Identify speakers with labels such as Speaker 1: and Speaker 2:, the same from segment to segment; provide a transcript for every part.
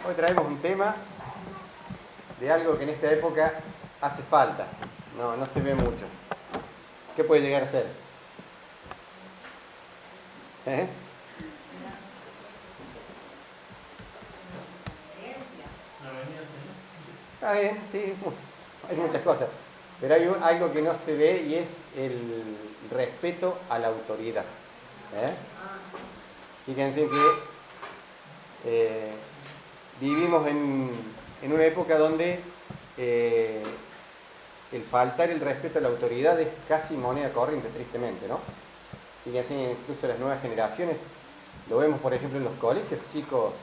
Speaker 1: Hoy traemos un tema de algo que en esta época hace falta. No se ve mucho. ¿Qué puede llegar a ser? ¿Eh? Está bien, sí, hay muchas cosas. Pero hay algo que no se ve y es el respeto a la autoridad. Fíjense que vivimos en una época donde el faltar el respeto a la autoridad es casi moneda corriente, tristemente, ¿no? Fíjense, incluso las nuevas generaciones, lo vemos por ejemplo en los colegios, chicos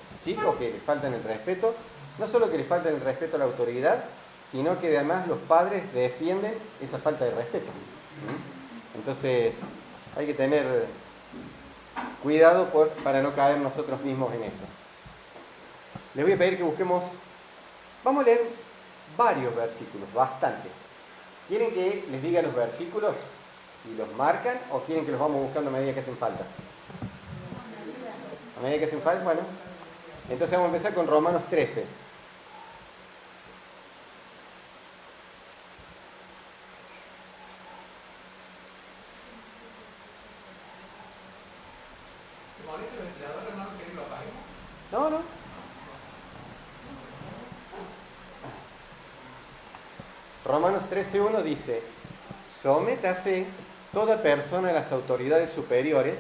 Speaker 1: que les faltan el respeto, no solo que les faltan el respeto a la autoridad, sino que además los padres defienden esa falta de respeto. Entonces hay que tener cuidado para no caer nosotros mismos en eso. Les voy a pedir que busquemos, vamos a leer varios versículos, bastantes. ¿Quieren que les diga los versículos y los marcan o quieren que los vamos buscando a medida que hacen falta? A medida que hacen falta, bueno. Entonces vamos a empezar con Romanos 13. No. Romanos 13:1 dice: sométase toda persona a las autoridades superiores,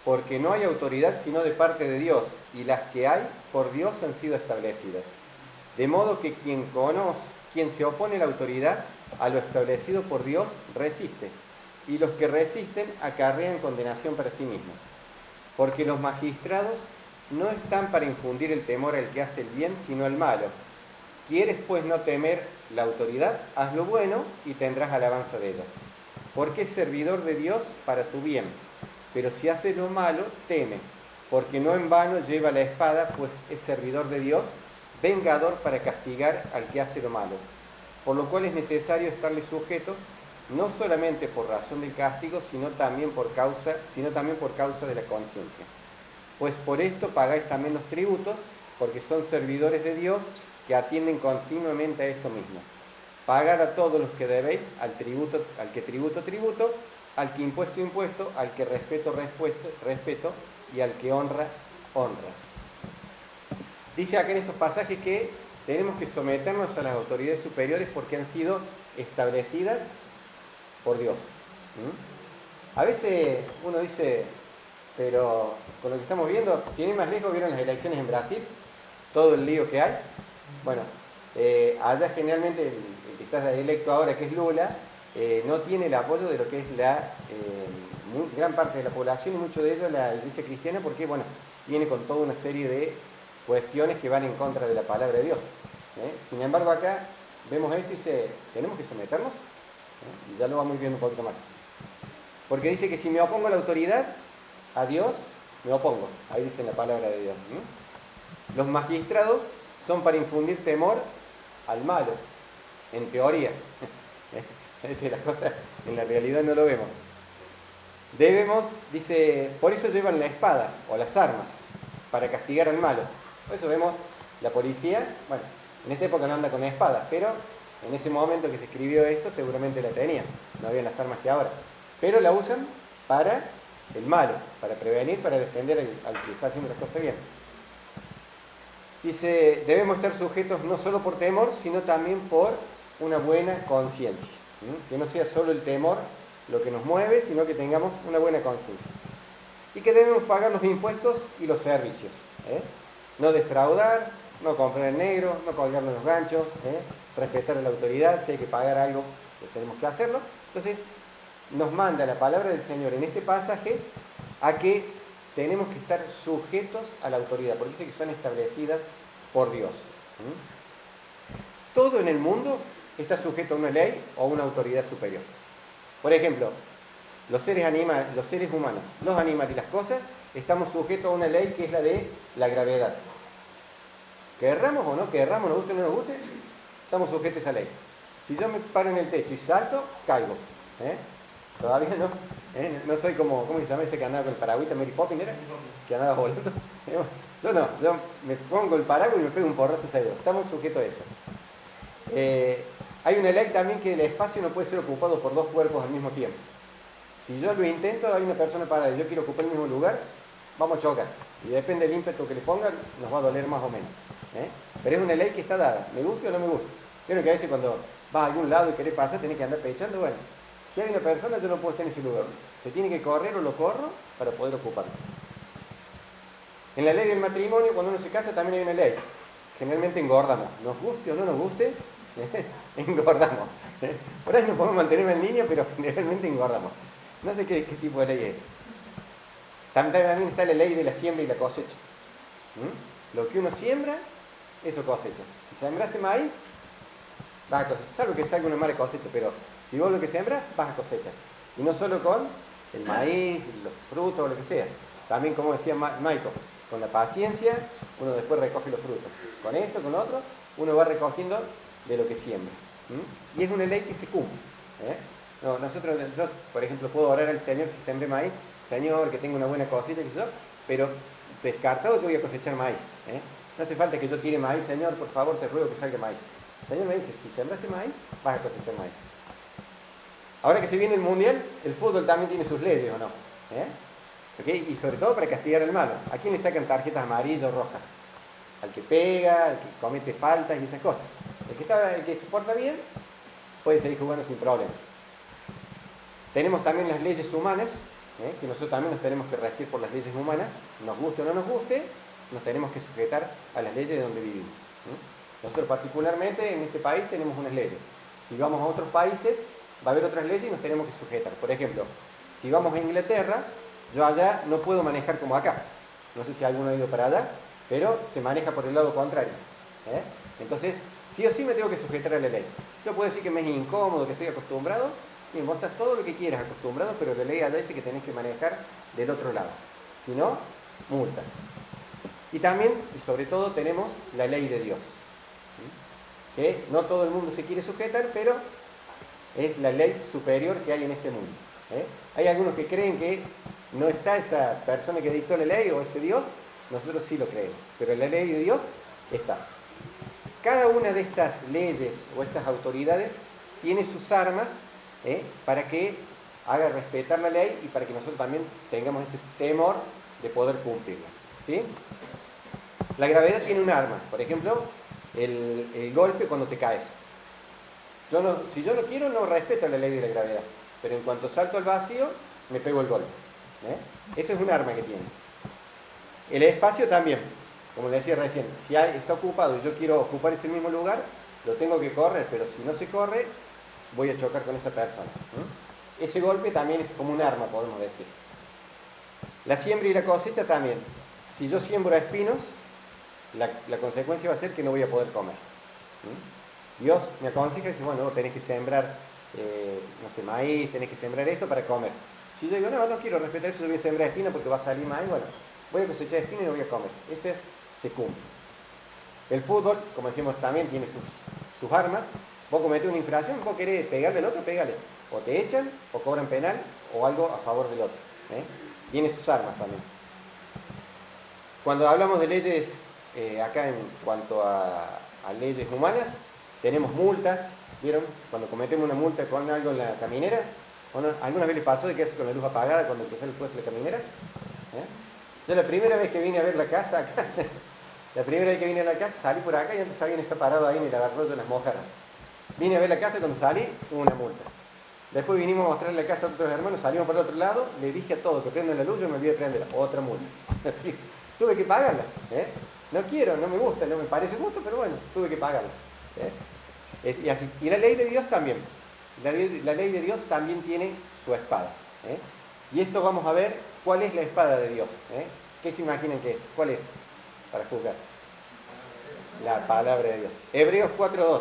Speaker 1: porque no hay autoridad sino de parte de Dios, y las que hay por Dios han sido establecidas. De modo que quien se opone a la autoridad, a lo establecido por Dios, resiste, y los que resisten acarrean condenación para sí mismos. Porque los magistrados no están para infundir el temor al que hace el bien, sino al malo. ¿Quieres pues no temer la autoridad? Haz lo bueno y tendrás alabanza de ella. Porque es servidor de Dios para tu bien. Pero si haces lo malo, teme, porque no en vano lleva la espada, pues es servidor de Dios, vengador para castigar al que hace lo malo. Por lo cual es necesario estarle sujeto, no solamente por razón del castigo, sino también por causa de la conciencia. Pues por esto pagáis también los tributos, porque son servidores de Dios que atienden continuamente a esto mismo. Pagad a todos los que debéis, al que tributo, al que impuesto, al que respeto, y al que honra. Dice acá en estos pasajes que tenemos que someternos a las autoridades superiores porque han sido establecidas por Dios. A veces uno dice, pero con lo que estamos viendo, si no más lejos, vieron las elecciones en Brasil, todo el lío que hay. Bueno, allá generalmente el que está electo ahora, que es Lula, no tiene el apoyo de lo que es la gran parte de la población y mucho de ello la iglesia cristiana, porque bueno, viene con toda una serie de cuestiones que van en contra de la palabra de Dios. Sin embargo, acá vemos esto y dice, tenemos que someternos, y ya lo vamos viendo un poquito más. Porque dice que si me opongo a la autoridad, a Dios me opongo. Ahí dice la palabra de Dios. Los magistrados son para infundir temor al malo, en teoría. Esa es la cosa, en la realidad no lo vemos. Dice, por eso llevan la espada o las armas, para castigar al malo. Por eso vemos la policía, bueno, en esta época no anda con espada, pero en ese momento que se escribió esto seguramente la tenían, no habían las armas que ahora. Pero la usan para el malo, para prevenir, para defender al que está haciendo las cosas bien. Dice, debemos estar sujetos no solo por temor, sino también por una buena conciencia. Que no sea solo el temor lo que nos mueve, sino que tengamos una buena conciencia. Y que debemos pagar los impuestos y los servicios. No defraudar, no comprar en negro, no colgarnos los ganchos, respetar a la autoridad, si hay que pagar algo, pues tenemos que hacerlo. Entonces, nos manda la palabra del Señor en este pasaje a que tenemos que estar sujetos a la autoridad, porque dice que son establecidas por Dios. Todo en el mundo está sujeto a una ley o a una autoridad superior. Por ejemplo, los seres humanos, los animales y las cosas, estamos sujetos a una ley que es la de la gravedad. Querramos o no querramos, nos guste o no nos guste, estamos sujetos a esa ley. Si yo me paro en el techo y salto, caigo. Todavía no, No soy como, ¿cómo se llama ese que andaba con el paragüita? Mary Poppins era, que andaba volando. Yo no, yo me pongo el paraguas y me pego un porrazo seguro. Estamos sujetos a eso. Hay una ley también que el espacio no puede ser ocupado por dos cuerpos al mismo tiempo. Si yo lo intento, hay una persona parada y yo quiero ocupar el mismo lugar, vamos a chocar. Y depende del ímpetu que le pongan, nos va a doler más o menos. ¿Eh? Pero es una ley que está dada, me guste o no me guste. Creo que a veces cuando vas a algún lado y querés pasar, tenés que andar pechando. Bueno, si hay una persona, yo no puedo estar en ese lugar. Se tiene que correr o lo corro para poder ocuparlo. En la ley del matrimonio, cuando uno se casa, también hay una ley. Generalmente engordamos. Nos guste o no nos guste, engordamos. Por ahí no podemos mantenernos en línea, pero generalmente engordamos. No sé qué tipo de ley es. También está la ley de la siembra y la cosecha. Lo que uno siembra, eso cosecha. Si sembraste maíz, vas a cosechar. Salvo que salga una mala cosecha, pero si vos lo que sembras, vas a cosechar. Y no solo con el maíz, los frutos, o lo que sea. También, como decía Michael, con la paciencia, uno después recoge los frutos. Con esto, con otro, uno va recogiendo de lo que siembra. Y es una ley que se cumple. No, yo, por ejemplo, puedo orar al Señor si sembré maíz, Señor, que tenga una buena cosecha, que yo, pero descartado que voy a cosechar maíz. No hace falta que yo tire maíz, Señor, por favor, te ruego que salga maíz. El Señor me dice, si sembraste maíz, vas a cosechar maíz. Ahora que se viene el Mundial, el fútbol también tiene sus leyes, ¿o no? ¿Okay? Y sobre todo para castigar al malo. ¿A quién le sacan tarjetas amarillas o rojas? Al que pega, al que comete faltas y esas cosas. El que se porta bien puede seguir jugando sin problemas. Tenemos también las leyes humanas, que nosotros también nos tenemos que regir por las leyes humanas, nos guste o no nos guste, nos tenemos que sujetar a las leyes de donde vivimos. Nosotros particularmente en este país tenemos unas leyes. Si vamos a otros países, va a haber otras leyes y nos tenemos que sujetar. Por ejemplo, si vamos a Inglaterra, yo allá no puedo manejar como acá. No sé si alguno ha ido para allá, pero se maneja por el lado contrario. Entonces, sí o sí me tengo que sujetar a la ley. Yo puedo decir que me es incómodo, que estoy acostumbrado, y vos estás todo lo que quieras acostumbrado, pero la ley allá dice que tenés que manejar del otro lado. Si no, multa. Y también, y sobre todo, tenemos la ley de Dios. Que no todo el mundo se quiere sujetar, pero es la ley superior que hay en este mundo. Hay algunos que creen que no está esa persona que dictó la ley o ese Dios, nosotros sí lo creemos, pero la ley de Dios está. Cada una de estas leyes o estas autoridades tiene sus armas para que haga respetar la ley y para que nosotros también tengamos ese temor de poder cumplirlas. ¿Sí? La gravedad tiene un arma, por ejemplo, el golpe cuando te caes. Si yo no quiero, no respeto la ley de la gravedad, pero en cuanto salto al vacío, me pego el golpe. Eso es un arma que tiene. El espacio también, como le decía recién, si está ocupado y yo quiero ocupar ese mismo lugar, lo tengo que correr, pero si no se corre, voy a chocar con esa persona. Ese golpe también es como un arma, podemos decir. La siembra y la cosecha también. Si yo siembro espinos, la consecuencia va a ser que no voy a poder comer. Dios me aconseja y dice, bueno, vos tenés que sembrar, no sé, maíz, tenés que sembrar esto para comer. Si yo digo, no quiero respetar eso, yo voy a sembrar espinos porque va a salir maíz, bueno, voy a cosechar espinos y no voy a comer. Ese se cumple. El fútbol, como decimos, también tiene sus armas. Vos cometés una infracción, vos querés pegarle al otro, pégale. O te echan, o cobran penal, o algo a favor del otro. Tiene sus armas también. Cuando hablamos de leyes, acá en cuanto a leyes humanas, tenemos multas, ¿vieron? Cuando cometemos una multa con algo en la caminera, bueno, ¿alguna vez les pasó de quedarse con la luz apagada cuando empezó el puesto de la caminera? Yo la primera vez que vine a ver la casa acá, la primera vez que vine a la casa salí por acá y antes habían estado parado ahí en el agarrollo de las mojarras. Vine a ver la casa y cuando salí hubo una multa. Después vinimos a mostrarle la casa a otros hermanos, salimos por el otro lado, le dije a todos que prendan la luz, yo me olvidé de prender otra multa. Tuve que pagarlas. No quiero, no me gusta, no me parece justo, pero bueno, tuve que pagarlas. Y así. Y la ley de Dios también. La ley de Dios también tiene su espada. Y esto vamos a ver cuál es la espada de Dios. ¿Qué se imaginan que es? ¿Cuál es? Para juzgar. La palabra de Dios. Hebreos 4:12.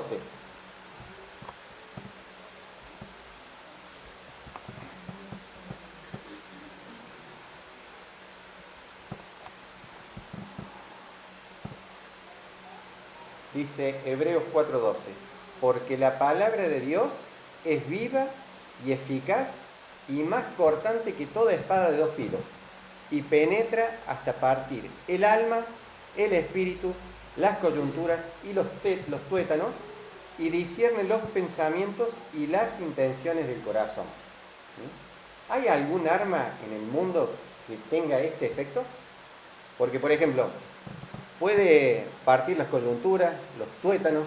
Speaker 1: Dice Hebreos 4:12, porque la palabra de Dios es viva y eficaz y más cortante que toda espada de dos filos, y penetra hasta partir el alma, el espíritu, las coyunturas y los tuétanos, y discierne los pensamientos y las intenciones del corazón. ¿Sí? ¿Hay algún arma en el mundo que tenga este efecto? Porque, por ejemplo, puede partir las coyunturas, los tuétanos,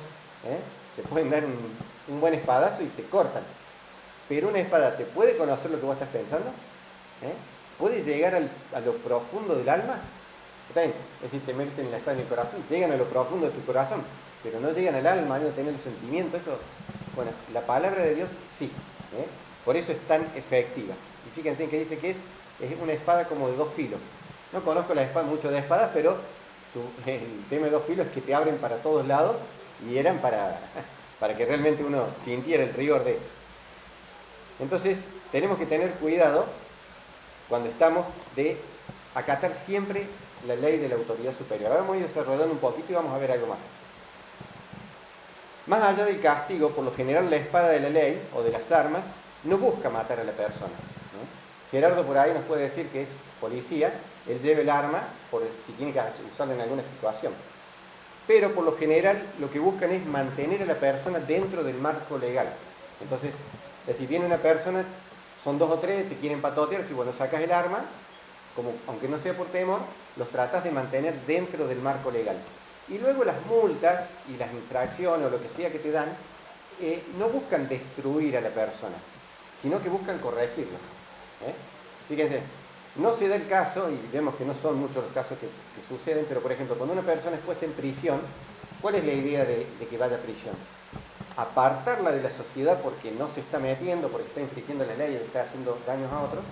Speaker 1: te pueden dar un buen espadazo y te cortan. Pero una espada te puede conocer lo que vos estás pensando, ¿eh? Puede llegar a lo profundo del alma. Está bien, es decir, te meten la espada en el corazón, llegan a lo profundo de tu corazón, pero no llegan al alma, no tienen el sentimiento. Eso, bueno, la palabra de Dios sí, ¿eh? Por eso es tan efectiva. Y fíjense que dice que es una espada como de dos filos. No conozco mucho de espadas, pero el tema de dos filos es que te abren para todos lados y eran para que realmente uno sintiera el rigor de eso. Entonces, tenemos que tener cuidado cuando estamos de acatar siempre la ley de la autoridad superior. Ahora vamos a ir desarrollando un poquito y vamos a ver algo más. Más allá del castigo, por lo general la espada de la ley o de las armas no busca matar a la persona, ¿no? Gerardo por ahí nos puede decir que es policía, él lleva el arma si tiene que usarla en alguna situación. Pero por lo general lo que buscan es mantener a la persona dentro del marco legal. Entonces, si viene una persona, son dos o tres, te quieren patotear, si bueno, sacas el arma, como, aunque no sea por temor, los tratas de mantener dentro del marco legal. Y luego las multas y las infracciones o lo que sea que te dan, no buscan destruir a la persona, sino que buscan corregirlas. Fíjense, no se da el caso, y vemos que no son muchos los casos que suceden, pero por ejemplo, cuando una persona es puesta en prisión, ¿cuál es la idea de que vaya a prisión? Apartarla de la sociedad porque no se está metiendo, porque está infringiendo la ley y está haciendo daños a otros,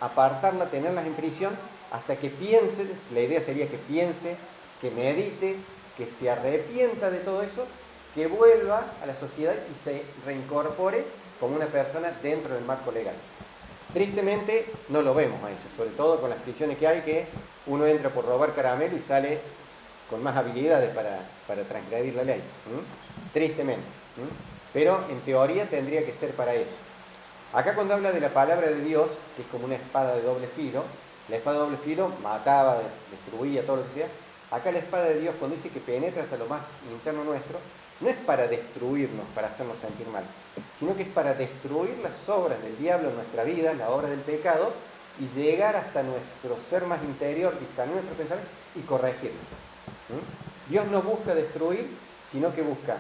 Speaker 1: apartarla, tenerlas en prisión hasta que piense, la idea sería que piense, que medite, que se arrepienta de todo eso, que vuelva a la sociedad y se reincorpore como una persona dentro del marco legal. Tristemente no lo vemos a eso, sobre todo con las prisiones que hay, que uno entra por robar caramelo y sale con más habilidades para transgredir la ley. Tristemente. Pero en teoría tendría que ser para eso. Acá cuando habla de la palabra de Dios, que es como una espada de doble filo, la espada de doble filo mataba, destruía, todo lo que sea. Acá la espada de Dios, cuando dice que penetra hasta lo más interno nuestro, no es para destruirnos, para hacernos sentir mal, sino que es para destruir las obras del diablo en nuestra vida, la obra del pecado, y llegar hasta nuestro ser más interior y sanar nuestros pensamientos y corregirlos. Dios no busca destruir, sino que busca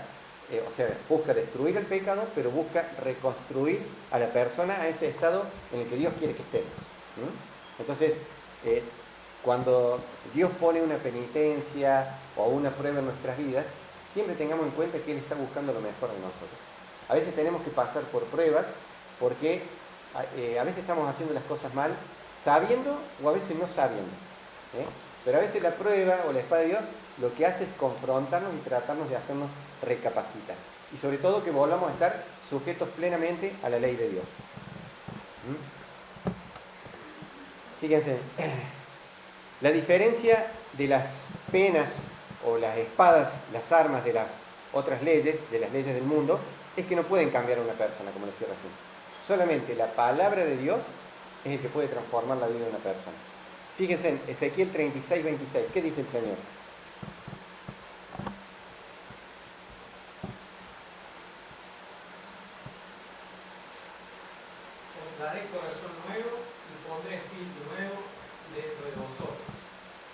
Speaker 1: destruir el pecado, pero busca reconstruir a la persona a ese estado en el que Dios quiere que estemos. Entonces, cuando Dios pone una penitencia o una prueba en nuestras vidas, siempre tengamos en cuenta que Él está buscando lo mejor de nosotros. A veces tenemos que pasar por pruebas porque a veces estamos haciendo las cosas mal, sabiendo o a veces no sabiendo. Pero a veces la prueba o la espada de Dios lo que hace es confrontarnos y tratarnos de hacernos recapacitar. Y sobre todo que volvamos a estar sujetos plenamente a la ley de Dios. Fíjense, la diferencia de las penas o las espadas, las armas de las otras leyes, de las leyes del mundo, es que no pueden cambiar a una persona, como decía recién. Solamente la palabra de Dios es el que puede transformar la vida de una persona. Fíjense en Ezequiel 36, 26, ¿qué dice el Señor?
Speaker 2: Os daré corazón nuevo y pondré espíritu nuevo dentro de vosotros.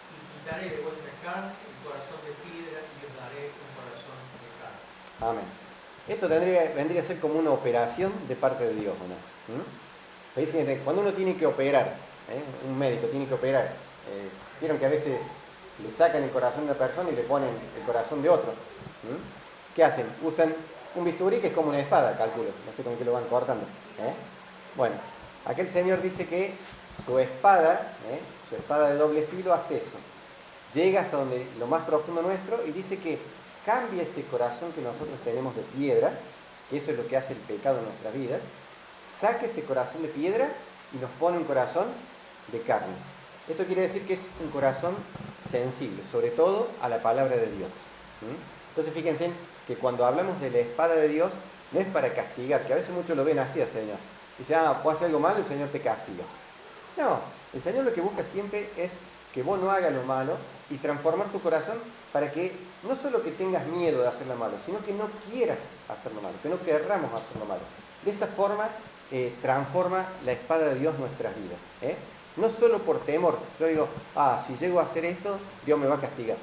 Speaker 2: Y quitaré de vuestra carne el corazón de piedra y os daré un corazón de carne.
Speaker 1: Amén. Esto vendría a ser como una operación de parte de Dios, ¿no? Fíjense, cuando uno tiene que operar, un médico tiene que operar, vieron que a veces le sacan el corazón de una persona y le ponen el corazón de otro. ¿Qué hacen? Usan un bisturí que es como una espada, calculo, no sé con qué lo van cortando. Bueno, aquel señor dice que su espada de doble filo hace eso. Llega hasta lo más profundo nuestro y dice que cambia ese corazón que nosotros tenemos de piedra, que eso es lo que hace el pecado en nuestra vida, saca ese corazón de piedra y nos pone un corazón de carne. Esto quiere decir que es un corazón sensible, sobre todo a la palabra de Dios. Entonces fíjense que cuando hablamos de la espada de Dios, no es para castigar, que a veces muchos lo ven así al Señor. Dice, vos haces algo malo, el Señor te castiga. No, el Señor lo que busca siempre es que vos no hagas lo malo y transformar tu corazón para que no solo que tengas miedo de hacer lo malo, sino que no quieras hacer lo malo, que no querramos hacer lo malo. De esa forma transforma la espada de Dios nuestras vidas. No solo por temor. Yo digo, si llego a hacer esto, Dios me va a castigar.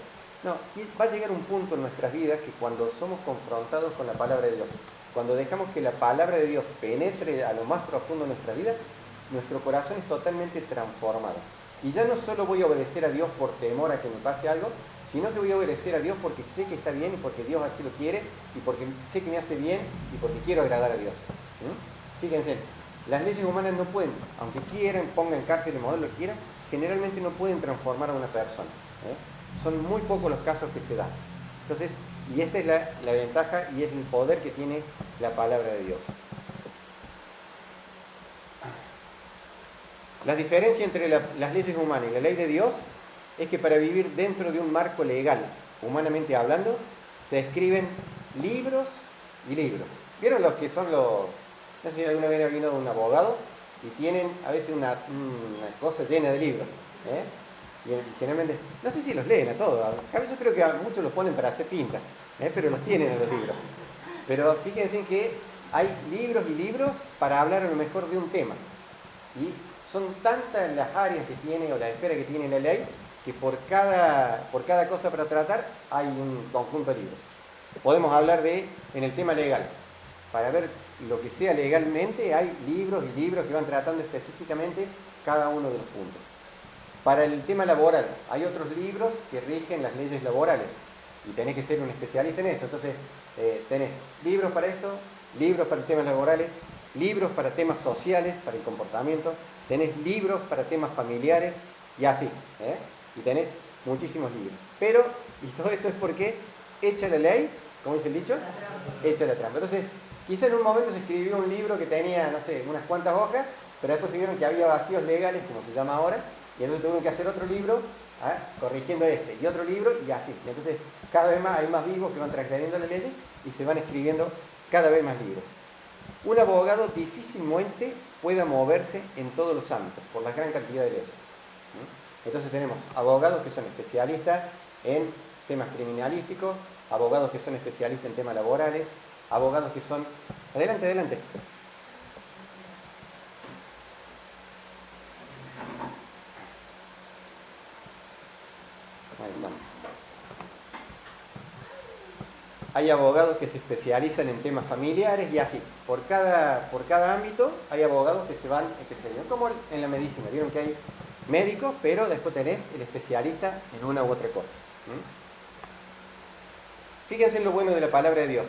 Speaker 1: No, va a llegar un punto en nuestras vidas que cuando somos confrontados con la palabra de Dios, cuando dejamos que la palabra de Dios penetre a lo más profundo de nuestra vida, nuestro corazón es totalmente transformado. Y ya no solo voy a obedecer a Dios por temor a que me pase algo, sino que voy a obedecer a Dios porque sé que está bien y porque Dios así lo quiere y porque sé que me hace bien y porque quiero agradar a Dios. Fíjense, las leyes humanas no pueden, aunque quieran, pongan cárcel el modelo que quieran, generalmente no pueden transformar a una persona. Son muy pocos los casos que se dan. Entonces, y esta es la ventaja y es el poder que tiene la palabra de Dios. La diferencia entre las leyes humanas y la ley de Dios es que para vivir dentro de un marco legal, humanamente hablando, se escriben libros y libros. ¿Vieron los que son los... No sé si alguna vez ha venido un abogado y tienen a veces una cosa llena de libros. Y generalmente, no sé si los leen a todos, yo creo que a muchos los ponen para hacer pinta, pero los tienen en los libros. Pero fíjense que hay libros y libros para hablar a lo mejor de un tema. Y son tantas las áreas que tiene o la esfera que tiene la ley que por cada cosa para tratar hay un conjunto de libros. Podemos hablar en el tema legal. Para ver lo que sea legalmente hay libros y libros que van tratando específicamente cada uno de los puntos. Para el tema laboral hay otros libros que rigen las leyes laborales y tenés que ser un especialista en eso. Entonces tenés libros para esto, libros para temas laborales, libros para temas sociales, para el comportamiento, tenés libros para temas familiares y así. Y tenés muchísimos libros. Pero, y todo esto es porque hecha la ley, como dice el dicho, hecha la trampa. Entonces, quizá en un momento se escribió un libro que tenía, no sé, unas cuantas hojas, pero después se vieron que había vacíos legales, como se llama ahora, y entonces tuvieron que hacer otro libro, corrigiendo y otro libro, y así. Y entonces, cada vez más hay más vivos que van transgrediendo la ley y se van escribiendo cada vez más libros. Un abogado difícilmente pueda moverse en todos los ámbitos, por la gran cantidad de leyes. Entonces tenemos abogados que son especialistas en temas criminalísticos, abogados que son especialistas en temas laborales, abogados que son... Adelante, adelante. Ahí estamos. Hay abogados que se especializan en temas familiares y así. Por cada ámbito hay abogados que se van especializando. Como en la medicina, vieron que hay médicos, pero después tenés el especialista en una u otra cosa. Fíjense en lo bueno de la palabra de Dios,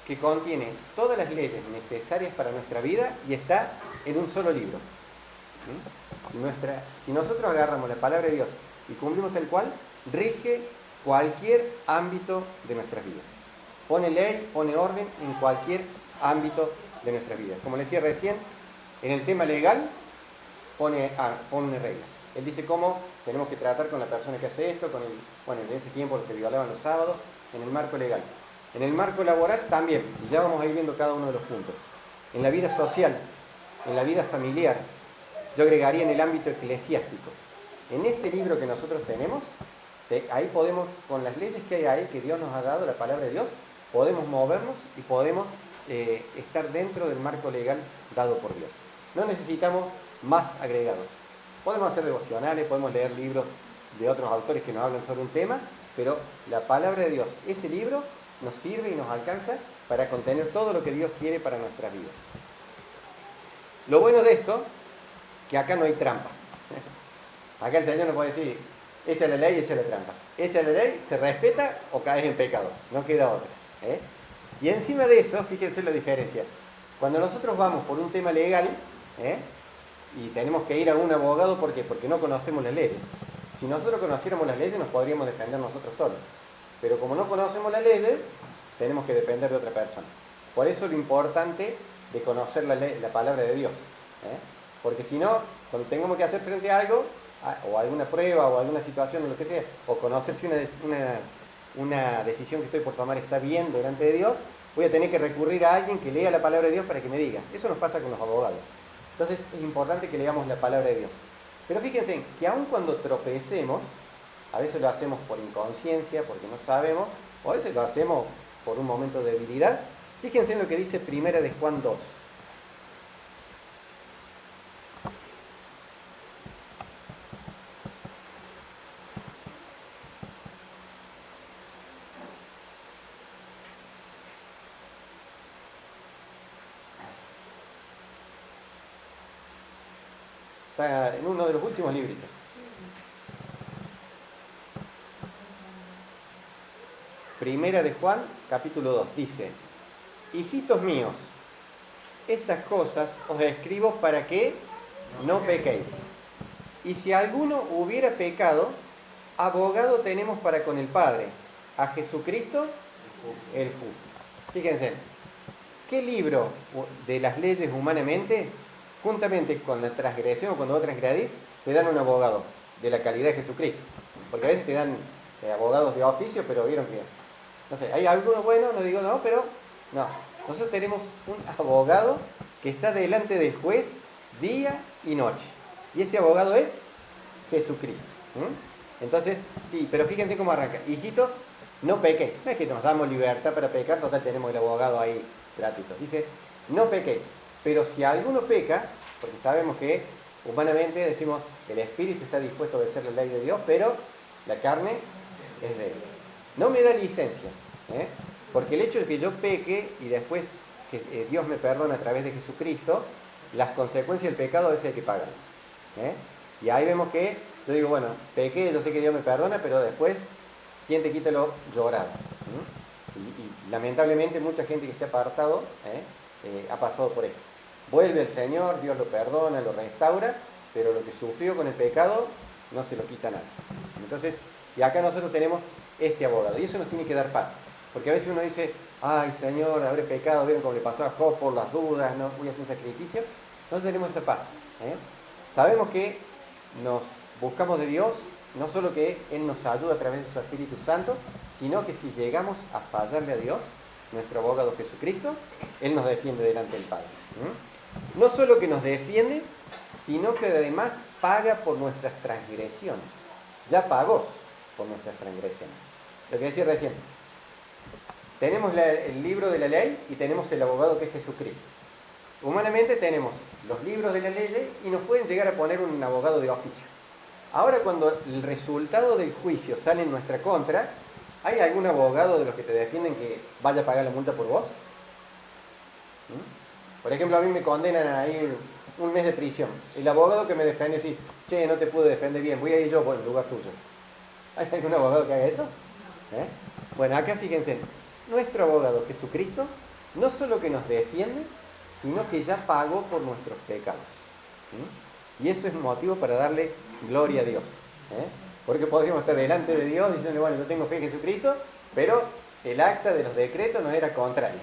Speaker 1: que contiene todas las leyes necesarias para nuestra vida y está en un solo libro. Si nosotros agarramos la palabra de Dios y cumplimos tal cual, rige cualquier ámbito de nuestras vidas. Pone ley, pone orden en cualquier ámbito de nuestras vidas. Como les decía recién, en el tema legal pone reglas. Él dice cómo tenemos que tratar con la persona que hace esto, en ese tiempo los que violaban los sábados, en el marco legal. En el marco laboral también, y ya vamos a ir viendo cada uno de los puntos. En la vida social, en la vida familiar, yo agregaría en el ámbito eclesiástico. En este libro que nosotros tenemos, ahí podemos, con las leyes que hay ahí, que Dios nos ha dado, la palabra de Dios, podemos movernos y podemos estar dentro del marco legal dado por Dios. No necesitamos más agregados. Podemos hacer devocionales, podemos leer libros de otros autores que nos hablan sobre un tema, pero la palabra de Dios, ese libro, nos sirve y nos alcanza para contener todo lo que Dios quiere para nuestras vidas. Lo bueno de esto, que acá no hay trampa. Acá el Señor nos puede decir, echa la ley, echa la trampa. Echa la ley, se respeta o caes en pecado. No queda otra. Y encima de eso, fíjense la diferencia. Cuando nosotros vamos por un tema legal, y tenemos que ir a un abogado, ¿por qué? Porque no conocemos las leyes. Si nosotros conociéramos las leyes, nos podríamos defender nosotros solos. Pero como no conocemos las leyes, tenemos que depender de otra persona. Por eso lo importante de conocer la palabra de Dios. Porque si no, cuando tengamos que hacer frente a algo, o alguna prueba, o alguna situación, o lo que sea, o conocer si una decisión que estoy por tomar está bien delante de Dios, voy a tener que recurrir a alguien que lea la palabra de Dios para que me diga. Eso nos pasa con los abogados. Entonces es importante que leamos la palabra de Dios. Pero fíjense que aun cuando tropecemos, a veces lo hacemos por inconsciencia, porque no sabemos, o a veces lo hacemos por un momento de debilidad. Fíjense en lo que dice Primera de Juan 2. Está en uno de los últimos libritos. Primera de Juan, capítulo 2, dice: hijitos míos, estas cosas os escribo para que no pequéis. Y si alguno hubiera pecado, abogado tenemos para con el Padre, a Jesucristo el justo. Fíjense, ¿qué libro de las leyes humanamente, juntamente con la transgresión o cuando vos transgredís, te dan un abogado de la calidad de Jesucristo? Porque a veces te dan abogados de oficio, pero vieron que, no sé, hay algunos buenos, no digo no, pero no. Nosotros tenemos un abogado que está delante del juez día y noche. Y ese abogado es Jesucristo. Entonces, pero fíjense cómo arranca. Hijitos, no pequéis. No es que nos damos libertad para pecar, total tenemos el abogado ahí gratuito. Dice, no pequéis. Pero si alguno peca, porque sabemos que humanamente decimos, el espíritu está dispuesto a obedecer la ley de Dios, pero la carne es débil. No me da licencia, porque el hecho de que yo peque y después que Dios me perdona a través de Jesucristo, las consecuencias del pecado a veces hay que pagarlas. Y ahí vemos que yo digo, bueno, pequé, yo sé que Dios me perdona, pero después, ¿quién te quita lo llorado? Y lamentablemente mucha gente que se ha apartado ha pasado por esto. Vuelve el Señor, Dios lo perdona, lo restaura, pero lo que sufrió con el pecado no se lo quita nada. Entonces, y acá nosotros tenemos este abogado, y eso nos tiene que dar paz. Porque a veces uno dice, ay Señor, habré pecado, vieron como le pasó a Job por las dudas, no voy a hacer un sacrificio. Nosotros tenemos esa paz. Sabemos que nos buscamos de Dios, no solo que Él nos ayuda a través de su Espíritu Santo, sino que si llegamos a fallarle a Dios, nuestro abogado Jesucristo, Él nos defiende delante del Padre. No solo que nos defiende, sino que además paga por nuestras transgresiones. Ya pagó por nuestras transgresiones. Lo que decía recién, tenemos el libro de la ley y tenemos el abogado que es Jesucristo. Humanamente tenemos los libros de la ley y nos pueden llegar a poner un abogado de oficio. Ahora cuando el resultado del juicio sale en nuestra contra, ¿hay algún abogado de los que te defienden que vaya a pagar la multa por vos? Por ejemplo, a mí me condenan a ir un mes de prisión. El abogado que me defiende dice, che, no te pude defender bien, voy a ir yo por el lugar tuyo. ¿Hay algún abogado que haga eso? Bueno, acá fíjense, nuestro abogado Jesucristo no solo que nos defiende, sino que ya pagó por nuestros pecados. Y eso es motivo para darle gloria a Dios. Porque podríamos estar delante de Dios diciendo, bueno, yo tengo fe en Jesucristo, pero el acta de los decretos nos era contrario.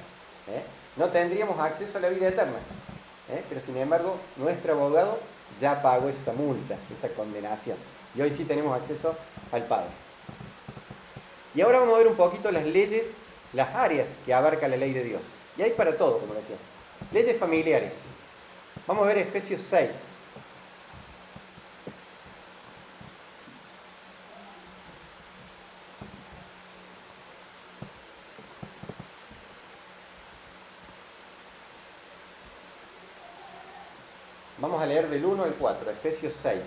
Speaker 1: No tendríamos acceso a la vida eterna. Pero sin embargo, nuestro abogado ya pagó esa multa, esa condenación. Y hoy sí tenemos acceso al Padre. Y ahora vamos a ver un poquito las leyes, las áreas que abarca la ley de Dios. Y hay para todo, como decía. Leyes familiares. Vamos a ver Efesios 6. Vamos a leer del 1 al 4, Efesios 6.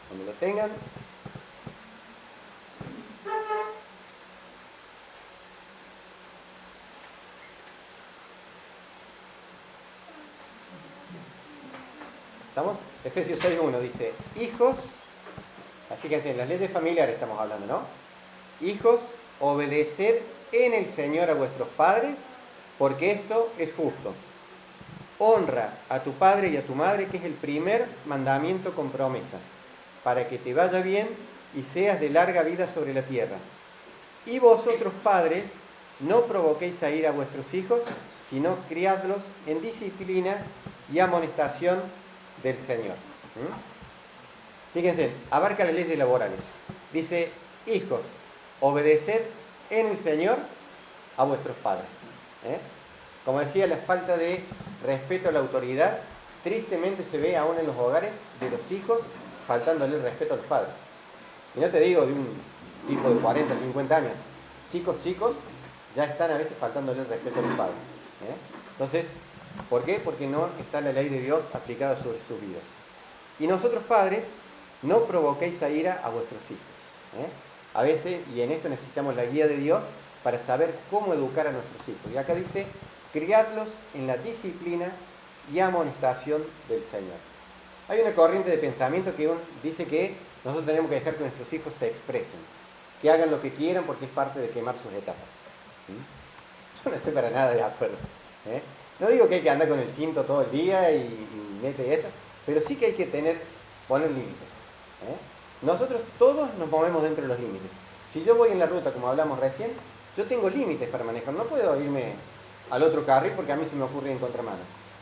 Speaker 1: Cuando lo tengan. ¿Estamos? Efesios 6.1 dice, hijos, fíjense, en las leyes familiares estamos hablando, ¿no? Hijos, obedeced en el Señor a vuestros padres, porque esto es justo. Honra a tu padre y a tu madre, que es el primer mandamiento con promesa, para que te vaya bien y seas de larga vida sobre la tierra. Y vosotros, padres, no provoquéis a ir a vuestros hijos, sino criadlos en disciplina y amonestación del Señor. Fíjense, abarca las leyes laborales. Dice, hijos, obedeced en el Señor a vuestros padres. ¿Eh? Como decía, la falta de respeto a la autoridad tristemente se ve aún en los hogares de los hijos faltándole el respeto a los padres. Y no te digo de un tipo de 40, 50 años. Chicos, ya están a veces faltándole el respeto a los padres. ¿Eh? Entonces, ¿por qué? Porque no está la ley de Dios aplicada sobre sus vidas. Y nosotros padres, no provoquéis a ira a vuestros hijos. ¿Eh? A veces, y en esto necesitamos la guía de Dios para saber cómo educar a nuestros hijos. Y acá dice, criadlos en la disciplina y amonestación del Señor. Hay una corriente de pensamiento que dice que nosotros tenemos que dejar que nuestros hijos se expresen, que hagan lo que quieran porque es parte de quemar sus etapas. ¿Mm? Yo no estoy para nada de acuerdo. ¿Eh? No digo que hay que andar con el cinto todo el día y mete esto, pero sí que hay que poner límites. ¿Eh? Nosotros todos nos movemos dentro de los límites. Si yo voy en la ruta, como hablamos recién, yo tengo límites para manejar. No puedo irme al otro carril porque a mí se me ocurre en contramano.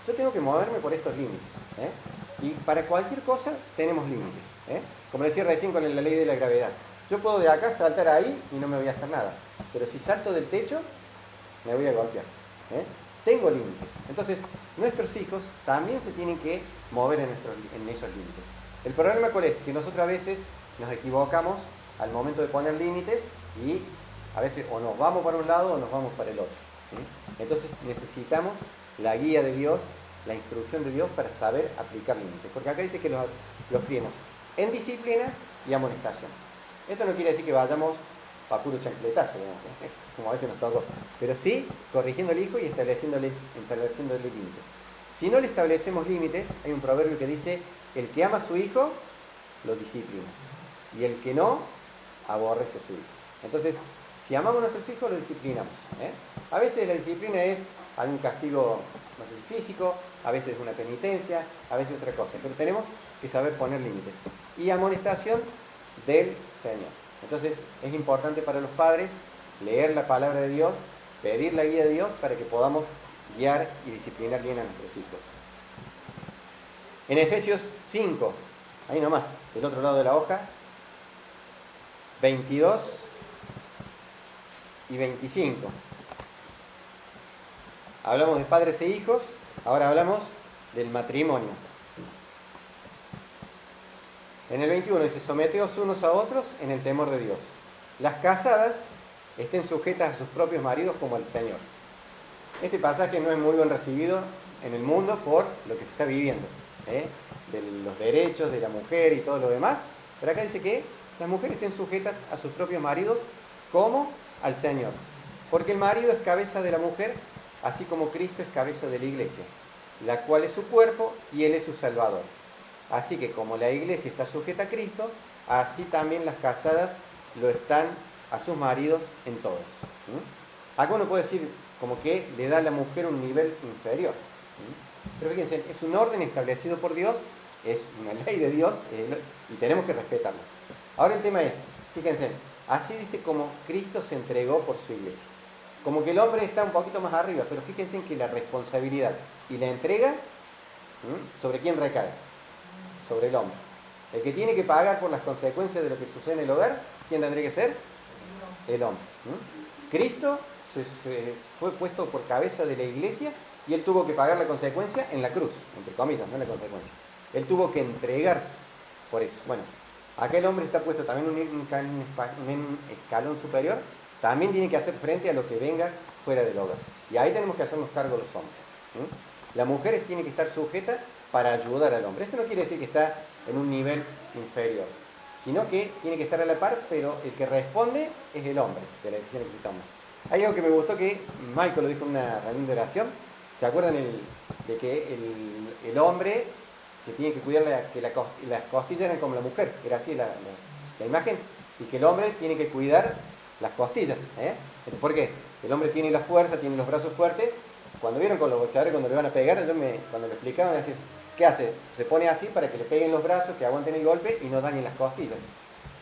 Speaker 1: Yo tengo que moverme por estos límites. ¿Eh? Y para cualquier cosa tenemos límites. ¿Eh? Como decía recién con la ley de la gravedad. Yo puedo de acá saltar ahí y no me voy a hacer nada. Pero si salto del techo, me voy a golpear. ¿Eh? Tengo límites. Entonces, nuestros hijos también se tienen que mover en esos límites. El problema cuál es, que nosotros a veces nos equivocamos al momento de poner límites y a veces o nos vamos para un lado o nos vamos para el otro. ¿Sí? Entonces necesitamos la guía de Dios, la instrucción de Dios para saber aplicar límites. Porque acá dice que los criemos en disciplina y amonestación. Esto no quiere decir que vayamos a puro chancletazo, como a veces nos tocó, pero sí corrigiendo al hijo y estableciéndole límites. Si no le establecemos límites, hay un proverbio que dice, el que ama a su hijo, lo disciplina, y el que no, aborrece a su hijo. Entonces, si amamos a nuestros hijos, los disciplinamos. ¿Eh? A veces la disciplina es algún castigo, no sé si físico, a veces una penitencia, a veces otra cosa, pero tenemos que saber poner límites. Y amonestación del Señor. Entonces, es importante para los padres leer la palabra de Dios, pedir la guía de Dios para que podamos guiar y disciplinar bien a nuestros hijos. En Efesios 5, ahí nomás, del otro lado de la hoja, 22 y 25. Hablamos de padres e hijos, ahora hablamos del matrimonio. En el 21 dice, someteos unos a otros en el temor de Dios. Las casadas estén sujetas a sus propios maridos como al Señor. Este pasaje no es muy bien recibido en el mundo por lo que se está viviendo, de los derechos de la mujer y todo lo demás, pero acá dice que las mujeres estén sujetas a sus propios maridos como al Señor, porque el marido es cabeza de la mujer, así como Cristo es cabeza de la iglesia, la cual es su cuerpo y Él es su Salvador. Así que como la iglesia está sujeta a Cristo, así también las casadas lo están a sus maridos en todos. Acá uno puede decir como que le da a la mujer un nivel inferior. Pero fíjense, es un orden establecido por Dios, es una ley de Dios y tenemos que respetarlo. Ahora el tema es, fíjense, así dice como Cristo se entregó por su iglesia. Como que el hombre está un poquito más arriba, pero fíjense que la responsabilidad y la entrega, ¿sobre quién recae? Sobre el hombre. El que tiene que pagar por las consecuencias de lo que sucede en el hogar, ¿quién tendría que ser? El hombre. Cristo fue puesto por cabeza de la iglesia y Él tuvo que pagar la consecuencia en la cruz, entre comillas, no la consecuencia. Él tuvo que entregarse por eso. Bueno, acá el hombre está puesto también en un escalón superior, también tiene que hacer frente a lo que venga fuera del hogar. Y ahí tenemos que hacernos cargo los hombres. La mujer tiene que estar sujeta para ayudar al hombre. Esto no quiere decir que está en un nivel inferior, sino que tiene que estar a la par, pero el que responde es el hombre de la decisión que se toma. Hay algo que me gustó que Michael lo dijo en una reunión de oración. ¿Se acuerdan de que el hombre se tiene que cuidar que las costillas eran como la mujer? Era así la imagen. Y que el hombre tiene que cuidar las costillas. ¿Por qué? El hombre tiene la fuerza, tiene los brazos fuertes. Cuando vieron con los boxeadores, cuando le van a pegar, cuando le explicaban, me decían, ¿qué hace? Se pone así para que le peguen los brazos, que aguanten el golpe y no dañen las costillas.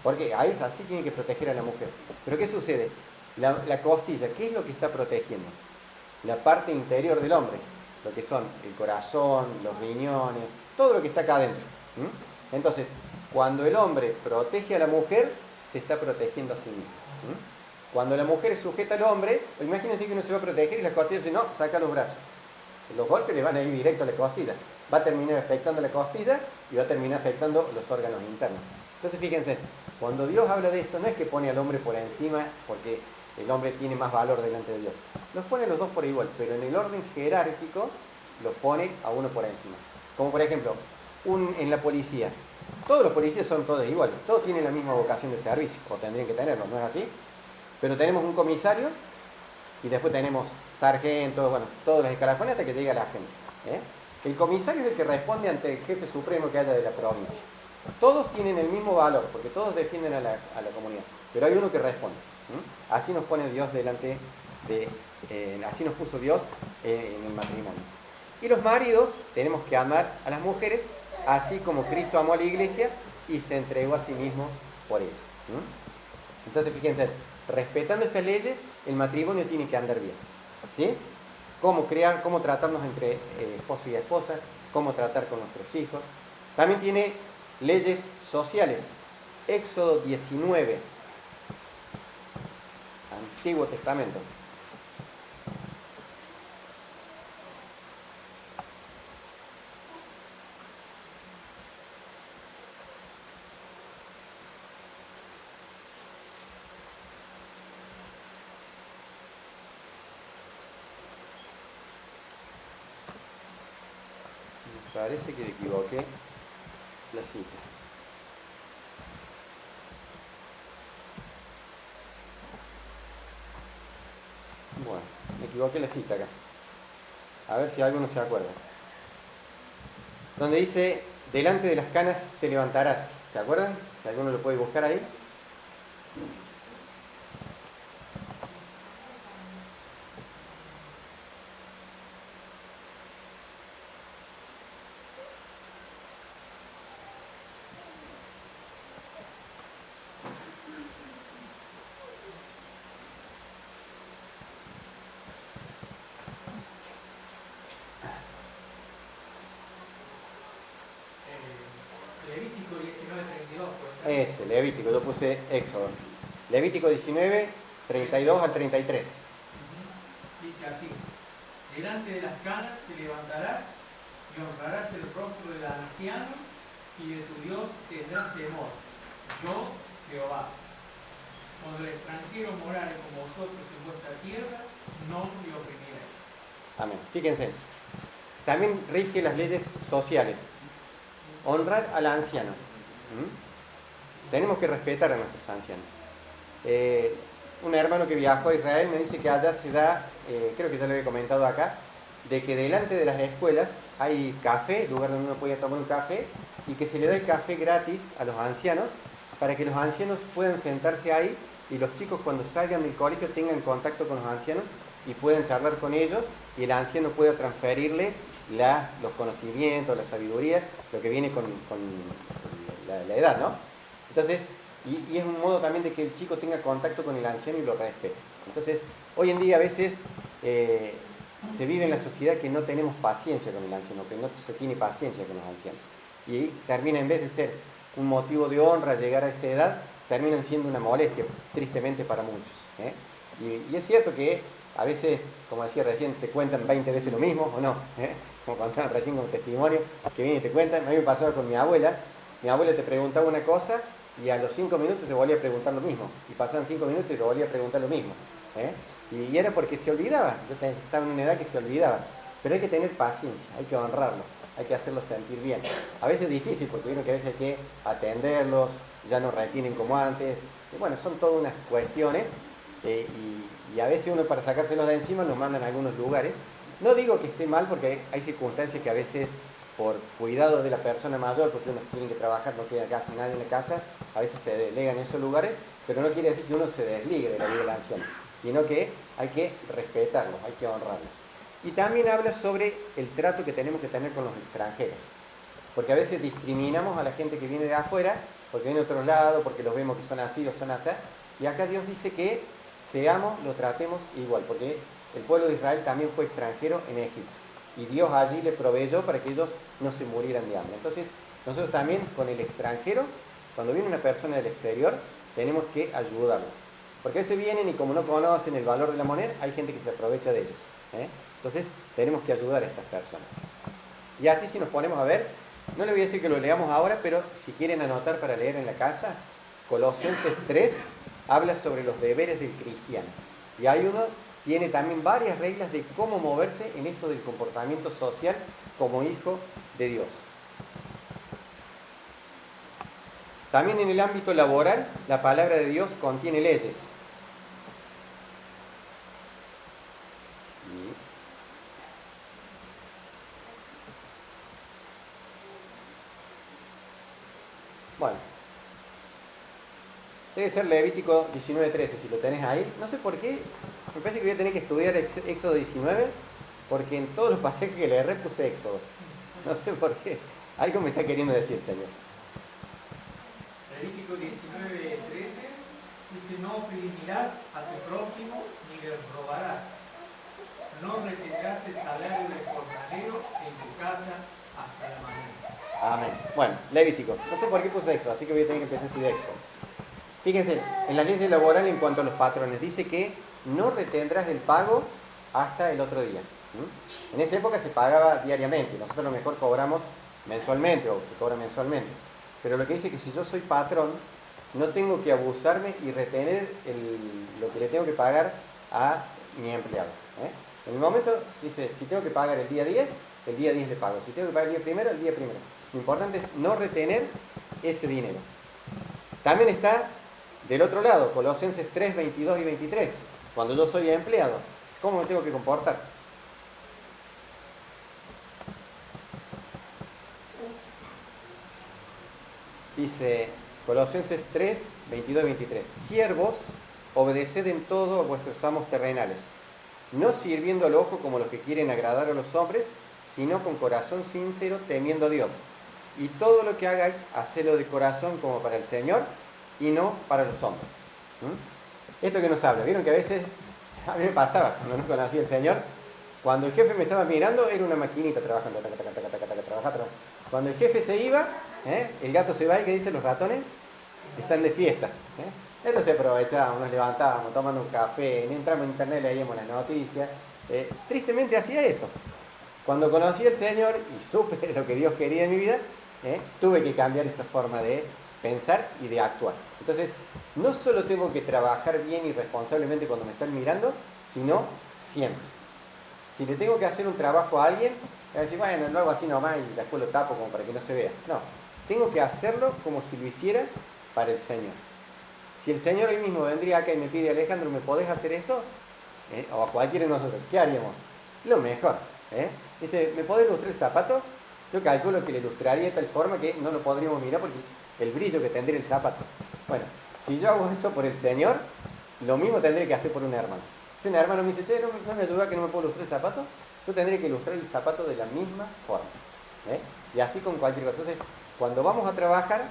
Speaker 1: Porque ahí así tiene que proteger a la mujer. Pero ¿qué sucede? La costilla, ¿qué es lo que está protegiendo? La parte interior del hombre, lo que son el corazón, los riñones, todo lo que está acá adentro. Entonces, cuando el hombre protege a la mujer, se está protegiendo a sí mismo. Cuando la mujer es sujeta al hombre, imagínense que uno se va a proteger y la costilla dice, no, saca los brazos. Los golpes le van a ir directo a la costilla. Va a terminar afectando la costilla y va a terminar afectando los órganos internos. Entonces fíjense, cuando Dios habla de esto, no es que pone al hombre por encima porque el hombre tiene más valor delante de Dios. Los pone a los dos por igual, pero en el orden jerárquico los pone a uno por encima. Como por ejemplo, en la policía. Todos los policías son todos iguales, todos tienen la misma vocación de servicio, o tendrían que tenerlo, ¿no es así? Pero tenemos un comisario y después tenemos sargentos, bueno, todos los escalafones hasta que llegue a la gente. El comisario es el que responde ante el jefe supremo que haya de la provincia. Todos tienen el mismo valor, porque todos defienden a la comunidad, pero hay uno que responde. Así nos pone Dios delante de, así nos puso Dios en el matrimonio. Y los maridos tenemos que amar a las mujeres, así como Cristo amó a la iglesia y se entregó a sí mismo por ella. Entonces fíjense, respetando estas leyes, el matrimonio tiene que andar bien. ¿Sí? Cómo tratarnos entre esposo y esposa, cómo tratar con nuestros hijos. También tiene leyes sociales. Éxodo 19, Antiguo Testamento. Me parece que me equivoqué la cita. Bueno, me equivoqué la cita acá. A ver si alguno se acuerda. Donde dice, delante de las canas te levantarás. ¿Se acuerdan? Si alguno lo puede buscar ahí.
Speaker 2: Levítico 19:32, pues.
Speaker 1: Ese, Levítico, yo puse Éxodo. Levítico 19, 32 al 33.
Speaker 2: Dice así: delante de las canas te levantarás y honrarás el rostro del anciano y de tu Dios tendrás temor. Yo, Jehová. Cuando el extranjero morare con vosotros en vuestra tierra, no le oprimiréis.
Speaker 1: Amén. Fíjense, también rige las leyes sociales. Honrar al anciano. Tenemos que respetar a nuestros ancianos. Un hermano que viajó a Israel me dice que allá se da, creo que ya lo había comentado acá, de que delante de las escuelas hay café, lugar donde uno puede tomar un café, y que se le da el café gratis a los ancianos, para que los ancianos puedan sentarse ahí y los chicos cuando salgan del colegio tengan contacto con los ancianos y puedan charlar con ellos y el anciano pueda transferirle los conocimientos, la sabiduría, lo que viene con la edad, ¿no? Entonces, y es un modo también de que el chico tenga contacto con el anciano y lo respete. Entonces, hoy en día a veces se vive en la sociedad que no tenemos paciencia con el anciano, que no se tiene paciencia con los ancianos. Y termina, en vez de ser un motivo de honra llegar a esa edad, terminan siendo una molestia, tristemente para muchos. Y es cierto que a veces, como decía recién, te cuentan 20 veces lo mismo, ¿o no? Como contaban recién con testimonio, que vienen y te cuentan. A mí me pasaba con mi abuela te preguntaba una cosa y a los 5 minutos te volvía a preguntar lo mismo. Y pasaban 5 minutos y te volvía a preguntar lo mismo. Y era porque se olvidaba. Yo estaba en una edad que se olvidaba. Pero hay que tener paciencia, hay que honrarlo, hay que hacerlos sentir bien. A veces es difícil porque vieron que a veces hay que atenderlos, ya no retienen como antes. Y bueno, son todas unas cuestiones. Y a veces uno para sacárselos de encima nos mandan a algunos lugares. No digo que esté mal porque hay circunstancias que a veces por cuidado de la persona mayor, porque uno tiene que trabajar, no queda nadie en la casa, a veces se delegan en esos lugares, pero no quiere decir que uno se desligue de la vida del anciano, sino que hay que respetarlos, hay que honrarlos. Y también habla sobre el trato que tenemos que tener con los extranjeros, porque a veces discriminamos a la gente que viene de afuera, porque viene de otro lado, porque los vemos que son así o son así, y acá Dios dice que lo tratemos igual, porque el pueblo de Israel también fue extranjero en Egipto. Y Dios allí le proveyó para que ellos no se murieran de hambre. Entonces, Nosotros también con el extranjero, cuando viene una persona del exterior, tenemos que ayudarlo. Porque a veces vienen y como no conocen el valor de la moneda, hay gente que se aprovecha de ellos. ¿Eh? Entonces tenemos que ayudar a estas personas. Y así si nos ponemos a ver, no les voy a decir que lo leamos ahora, pero si quieren anotar para leer en la casa, Colosenses 3 habla sobre los deberes del cristiano. Y hay uno, tiene también varias reglas de cómo moverse en esto del comportamiento social como hijo de Dios. También en el ámbito laboral, la palabra de Dios contiene leyes. Bueno, debe ser Levítico 19:13, si lo tenés ahí. No sé por qué, me parece que voy a tener que estudiar Éxodo 19, porque en todos los pasajes que le puse Éxodo. No sé por qué. Algo me está queriendo decir el Señor.
Speaker 2: Levítico 19:13 dice: no oprimirás a tu prójimo ni le robarás. No retendrás el salario del jornalero en tu casa hasta la mañana.
Speaker 1: Amén. Bueno, Levítico. No sé por qué puse Éxodo, así que voy a tener que empezar a estudiar Éxodo. Fíjense, en las leyes laborales en cuanto a los patrones, dice que no retendrás el pago hasta el otro día. En esa época se pagaba diariamente, nosotros a lo mejor cobramos mensualmente o se cobra mensualmente. Pero lo que dice que si yo soy patrón, no tengo que abusarme y retener lo que le tengo que pagar a mi empleado. En el momento, dice, si tengo que pagar el día 10 le pago. Si tengo que pagar el día primero, el día primero. Lo importante es no retener ese dinero. También está del otro lado, Colosenses 3, 22 y 23. Cuando yo soy empleado, ¿cómo me tengo que comportar? Dice Colosenses 3, 22 y 23. Siervos, obedeced en todo a vuestros amos terrenales, no sirviendo al ojo como los que quieren agradar a los hombres, sino con corazón sincero, temiendo a Dios. Y todo lo que hagáis, hacedlo de corazón como para el Señor y no para los hombres. Esto que nos habla, vieron que a veces, a mí me pasaba, cuando no conocía al Señor, cuando el jefe me estaba mirando, era una maquinita trabajando, trabajando. Cuando el jefe se iba, el gato se va y ¿qué dicen los ratones? Están de fiesta. Entonces aprovechábamos, nos levantábamos, tomando un café, entramos en internet, leíamos las noticias. Tristemente hacía eso. Cuando conocí al Señor y supe lo que Dios quería en mi vida, tuve que cambiar esa forma de pensar y de actuar. Entonces, no solo tengo que trabajar bien y responsablemente cuando me están mirando, sino siempre. Si le tengo que hacer un trabajo a alguien, voy a decir, bueno, lo hago así nomás y después lo tapo como para que no se vea. No, tengo que hacerlo como si lo hiciera para el Señor. Si el Señor hoy mismo vendría acá y me pide, Alejandro, ¿me podés hacer esto? O a cualquiera de nosotros, ¿qué haríamos? Lo mejor. Dice, ¿me podés ilustrar el zapato? Yo calculo que le ilustraría de tal forma que no lo podríamos mirar porque el brillo que tendría el zapato. Bueno, si yo hago eso por el Señor, lo mismo tendré que hacer por un hermano. Si un hermano me dice, che, no me ayuda que no me puedo ilustrar el zapato, yo tendré que ilustrar el zapato de la misma forma. Y así con cualquier cosa. Entonces, cuando vamos a trabajar,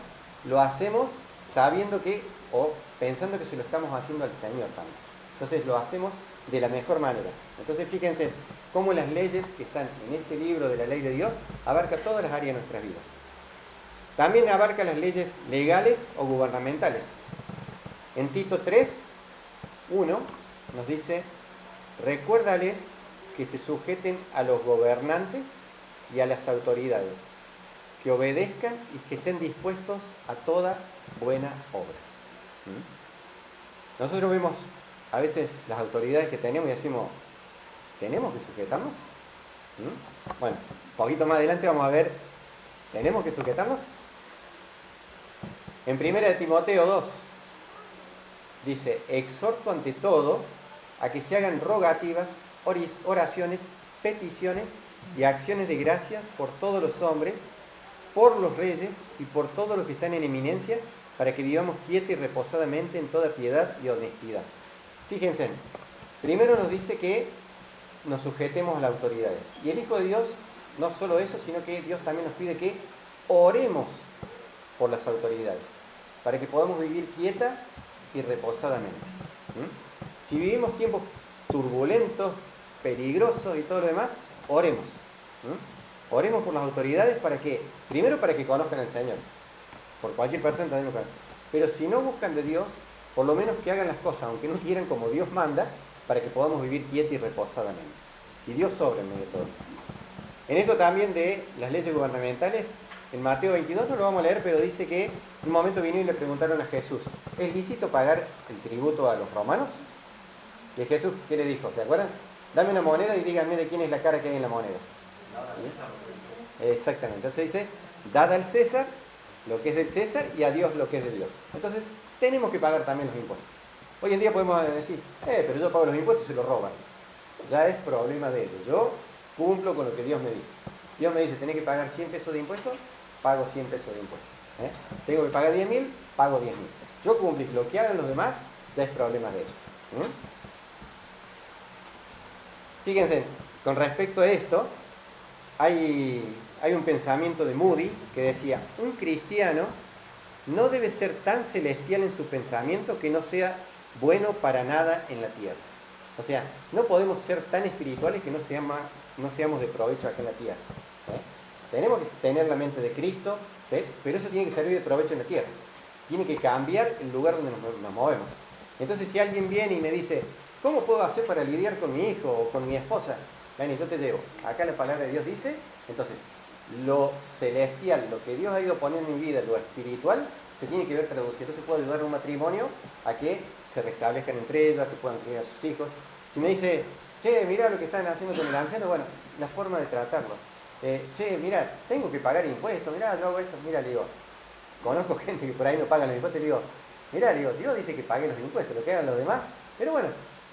Speaker 1: lo hacemos sabiendo que, o pensando que se lo estamos haciendo al Señor también. Entonces lo hacemos de la mejor manera. Entonces fíjense cómo las leyes que están en este libro de la ley de Dios abarca todas las áreas de nuestras vidas. También abarca las leyes legales o gubernamentales. En Tito 3, 1 nos dice, recuérdales que se sujeten a los gobernantes y a las autoridades, que obedezcan y que estén dispuestos a toda buena obra. Nosotros vemos a veces las autoridades que tenemos y decimos, ¿tenemos que sujetarnos? Bueno, un poquito más adelante vamos a ver, ¿tenemos que sujetarnos? En 1 Timoteo 2 dice, exhorto ante todo a que se hagan rogativas, oraciones, peticiones y acciones de gracia por todos los hombres, por los reyes y por todos los que están en eminencia, para que vivamos quieta y reposadamente en toda piedad y honestidad. Fíjense, primero nos dice que nos sujetemos a las autoridades. Y el Hijo de Dios, no solo eso, sino que Dios también nos pide que oremos por las autoridades, para que podamos vivir quieta y reposadamente. Si vivimos tiempos turbulentos, peligrosos y todo lo demás, oremos. Oremos por las autoridades para que, primero para que conozcan al Señor. Por cualquier persona también lo conozcan. Pero si no buscan de Dios, por lo menos que hagan las cosas, aunque no quieran, como Dios manda, para que podamos vivir quieta y reposadamente. Y Dios sobra en medio de todo. En esto también de las leyes gubernamentales, en Mateo 22 no lo vamos a leer, pero dice que en un momento vino y le preguntaron a Jesús, ¿es lícito pagar el tributo a los romanos? Y Jesús, ¿qué le dijo? ¿Se acuerdan? Dame una moneda y díganme de quién es la cara que hay en la moneda. Exactamente. Entonces dice, dad al César lo que es del César y a Dios lo que es de Dios. Entonces, tenemos que pagar también los impuestos. Hoy en día podemos decir, pero yo pago los impuestos y se los roban. Ya es problema de ellos. Yo cumplo con lo que Dios me dice. Dios me dice, tenés que pagar 100 pesos de impuestos, pago 100 pesos de impuestos. Tengo que pagar 10.000, pago 10.000. Yo cumplí. Lo que hagan los demás ya es problema de ellos. Fíjense, con respecto a esto, hay un pensamiento de Moody que decía, un cristiano no debe ser tan celestial en su pensamiento que no sea bueno para nada en la tierra. O sea, no podemos ser tan espirituales que no seamos de provecho acá en la tierra. Tenemos que tener la mente de Cristo, pero eso tiene que servir de provecho en la tierra. Tiene que cambiar el lugar donde nos movemos. Entonces, si alguien viene y me dice, ¿cómo puedo hacer para lidiar con mi hijo o con mi esposa? Ven, yo te llevo. Acá la palabra de Dios dice, entonces, lo celestial, lo que Dios ha ido poniendo en mi vida, lo espiritual, se tiene que ver traducido. Entonces puedo ayudar a un matrimonio a que se restablezcan entre ellos, a que puedan criar a sus hijos. Si me dice, che, mira lo que están haciendo con el anciano, bueno, la forma de tratarlo. Che, mira, tengo que pagar impuestos, mira, yo hago esto, mira, le digo, conozco gente que por ahí no pagan los impuestos, le digo, mira, le digo, Dios dice que paguen los impuestos, lo que hagan los demás, pero bueno,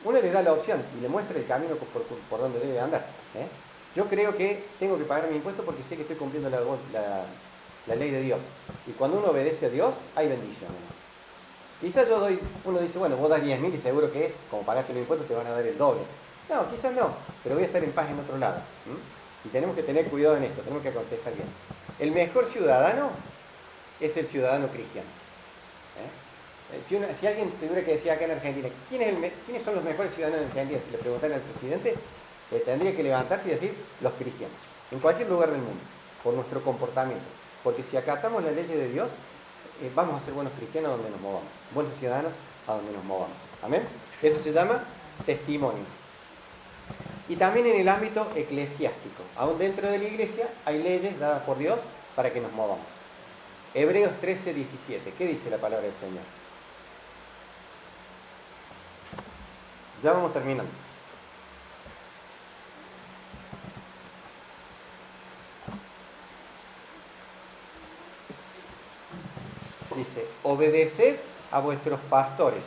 Speaker 1: uno le da la opción y le muestra el camino por donde debe andar. Yo creo que tengo que pagar mi impuesto porque sé que estoy cumpliendo la ley de Dios. Y cuando uno obedece a Dios, hay bendiciones. Quizás uno dice, bueno, vos das 10.000 y seguro que como pagaste los impuestos te van a dar el doble. No, quizás no, pero voy a estar en paz en otro lado. Y tenemos que tener cuidado en esto, tenemos que aconsejar bien. El mejor ciudadano es el ciudadano cristiano. Si alguien tuviera que decir acá en Argentina, ¿quiénes son los mejores ciudadanos en Argentina? Si le preguntaran al presidente, tendría que levantarse y decir los cristianos, en cualquier lugar del mundo, por nuestro comportamiento. Porque si acatamos las leyes de Dios, vamos a ser buenos cristianos donde nos movamos, buenos ciudadanos a donde nos movamos. ¿Amén? Eso se llama testimonio. Y también en el ámbito eclesiástico, aún dentro de la iglesia hay leyes dadas por Dios para que nos movamos. Hebreos 13:17, ¿qué dice la palabra del Señor? Ya vamos terminando. Dice, obedeced a vuestros pastores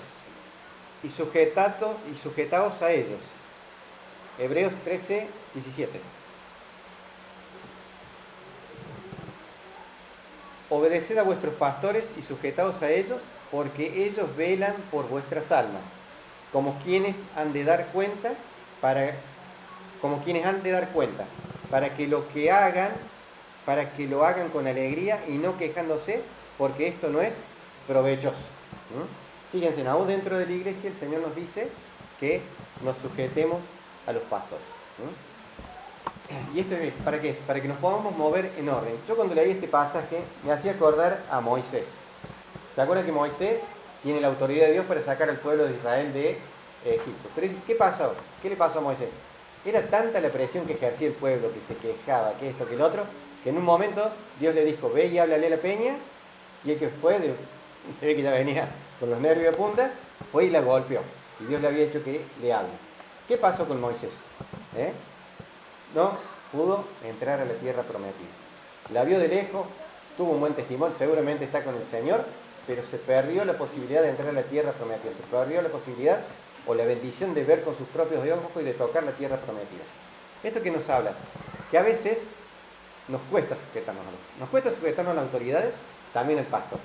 Speaker 1: y sujetaos a ellos. Hebreos 13:17. Obedeced a vuestros pastores y sujetaos a ellos, porque ellos velan por vuestras almas, como quienes han de dar cuenta, para que lo hagan con alegría y no quejándose, porque esto no es provechoso. Fíjense, aún dentro de la iglesia el Señor nos dice que nos sujetemos a los pastores. ¿Y esto es para qué? Para que nos podamos mover en orden. Yo cuando leí este pasaje me hacía acordar a Moisés. ¿Se acuerdan que Moisés tiene la autoridad de Dios para sacar al pueblo de Israel de Egipto? Pero ¿qué pasó? ¿Qué le pasó a Moisés? Era tanta la presión que ejercía el pueblo, que se quejaba, que esto, que el otro, que en un momento Dios le dijo, ve y háblale a la peña, y el que fue, se ve que ya venía con los nervios de punta, fue y la golpeó. Y Dios le había hecho que le hable. ¿Qué pasó con Moisés? No pudo entrar a la tierra prometida. La vio de lejos, tuvo un buen testimonio, seguramente está con el Señor, pero se perdió la posibilidad de entrar a la tierra prometida. Se perdió la posibilidad o la bendición de ver con sus propios ojos y de tocar la tierra prometida. Esto que nos habla, que a veces nos cuesta sujetarnos a las autoridades, también al pastor.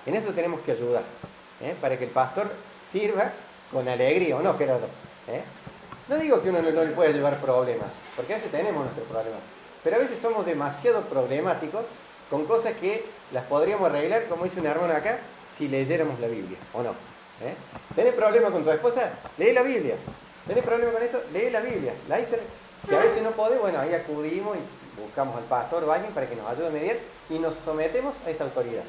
Speaker 1: En eso tenemos que ayudar, para que el pastor sirva con alegría, ¿o no, Gerardo? No digo que uno no le pueda llevar problemas, porque a veces tenemos nuestros problemas, pero a veces somos demasiado problemáticos con cosas que las podríamos arreglar, como dice un hermano acá, si leyéramos la Biblia, ¿o no? ¿Tenés problema con tu esposa? Lee la Biblia. ¿Tenés problema con esto? Lee la Biblia. Si a veces no podés, bueno, ahí acudimos y buscamos al pastor o alguien para que nos ayude a mediar y nos sometemos a esa autoridad.